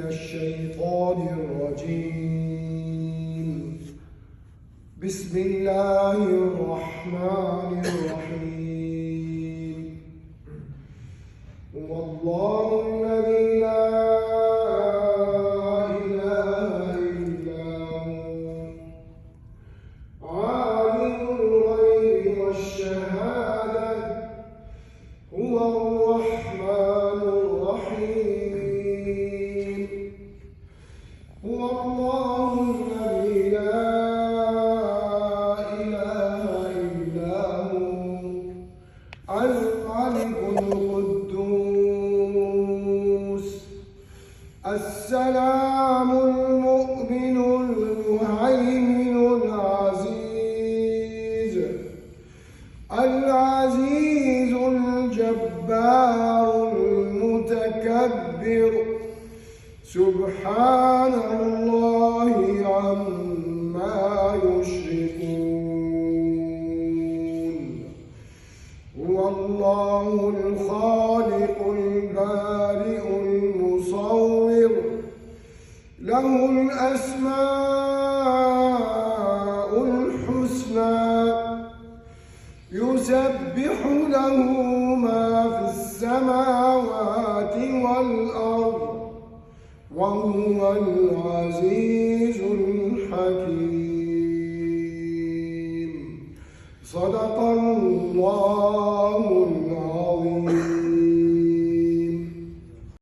الشيطان الرجيم. بسم الله الرحمن الرحيم. هو الله الذي لا إله إلا هو عالم الغيب والشهادة هو الرحمن الرحيم. هو الله الذي لا إله إلا هو الملك القدوس السلام المؤمن المهيمن العزيز الجبار المتكبر سبحان الله عما يشركون. هو الله الخالق البارئ المصور له الأسماء الحسنى يسبح له ما في السماوات والأرض وهو العزيز الحكيم. صدق الله